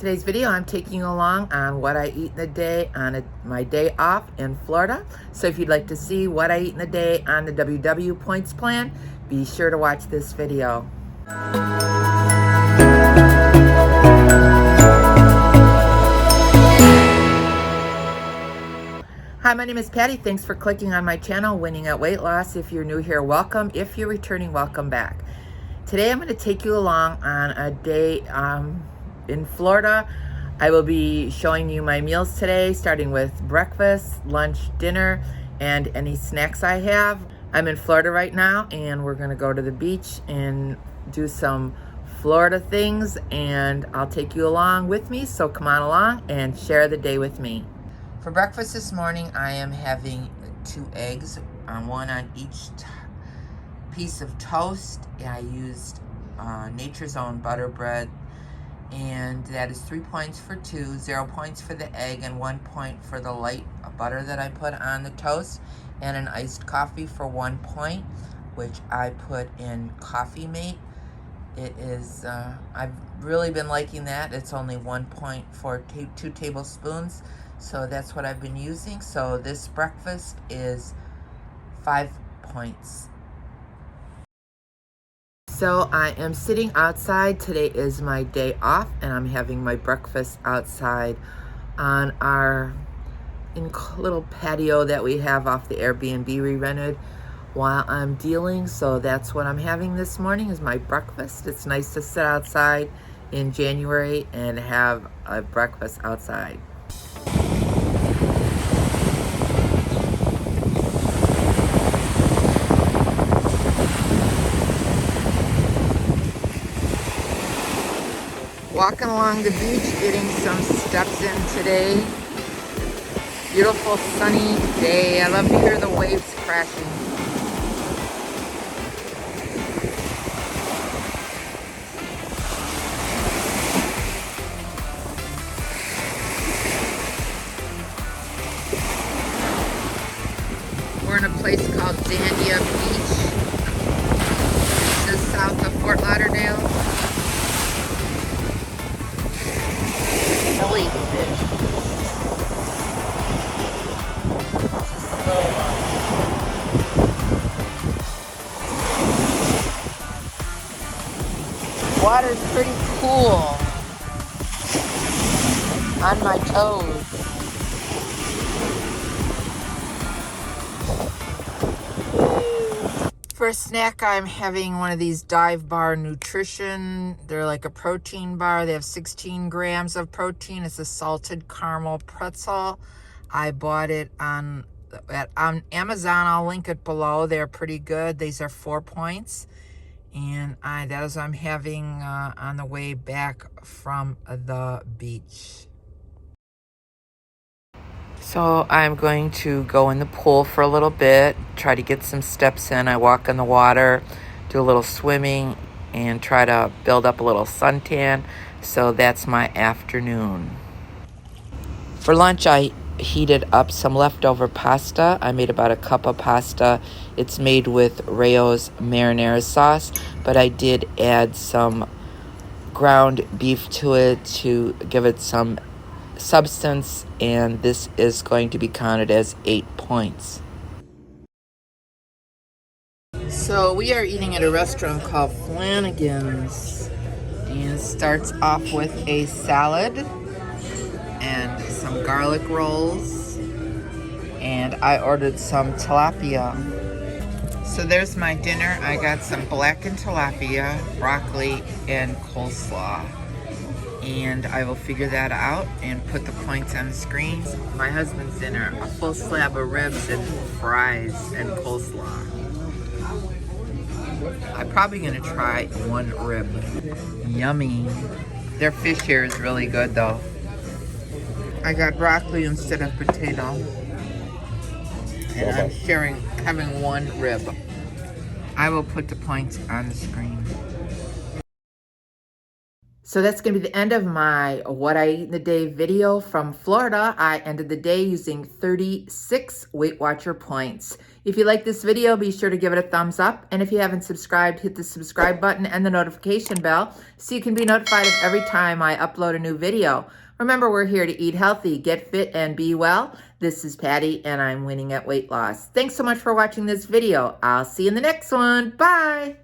Today's video, I'm taking you along on what I eat in a day on my day off in Florida. So if you'd like to see what I eat in a day on the WW Points Plan, be sure to watch this video. Hi, my name is Patty. Thanks for clicking on my channel, Winning at Weight Loss. If you're new here, welcome. If you're returning, welcome back. Today I'm going to take you along on a day in Florida. I will be showing you my meals today, starting with breakfast, lunch, dinner, and any snacks I have. I'm in Florida right now, and we're going to go to the beach and do some Florida things, and I'll take you along with me, so come on along and share the day with me. For breakfast this morning, I am having 2 eggs, one on each piece of toast. I used Nature's Own butter bread, and that is 3 points for 2, 0 points for the egg, and 1 point for the light butter that I put on the toast, and an iced coffee for 1 point, which I put in Coffee Mate. It is, I've really been liking that. It's only 1 point for 2 tablespoons, so that's what I've been using. So this breakfast is 5 points. So I am sitting outside. Today is my day off, and I'm having my breakfast outside on our little patio that we have off the Airbnb we rented while I'm dealing. So that's what I'm having this morning is my breakfast. It's nice to sit outside in January and have a breakfast outside. Walking along the beach, getting some steps in today. Beautiful sunny day. I love to hear the waves crashing. We're in a place called Zandia Beach. This is south of Fort Lauderdale. Jellyfish. Water's pretty cool on my toes. For a snack, I'm having one of these Dive Bar Nutrition. They're like a protein bar. They have 16 grams of protein. It's a salted caramel pretzel. I bought it on Amazon. I'll link it below. They're pretty good. These are 4 points. And that is what I'm having on the way back from the beach. So I'm going to go in the pool for a little bit, try to get some steps in. I walk in the water, do a little swimming, and try to build up a little suntan. So that's my afternoon. For lunch, I heated up some leftover pasta. I made about a cup of pasta. It's made with Rao's marinara sauce, but I did add some ground beef to it to give it some substance, and this is going to be counted as 8 points. So we are eating at a restaurant called Flanagan's, and it starts off with a salad and some garlic rolls, and I ordered some tilapia. So there's my dinner. I got some blackened tilapia, broccoli, and coleslaw. And I will figure that out and put the points on the screen. My husband's dinner, a full slab of ribs and fries and coleslaw. I'm probably gonna try 1 rib. Yummy. Their fish here is really good though. I got broccoli instead of potato. And I'm having 1 rib. I will put the points on the screen. So that's going to be the end of my What I Eat in a Day video from Florida. I ended the day using 36 Weight Watcher points. If you like this video, be sure to give it a thumbs up. And if you haven't subscribed, hit the subscribe button and the notification bell so you can be notified of every time I upload a new video. Remember, we're here to eat healthy, get fit, and be well. This is Patty, and I'm winning at weight loss. Thanks so much for watching this video. I'll see you in the next one. Bye.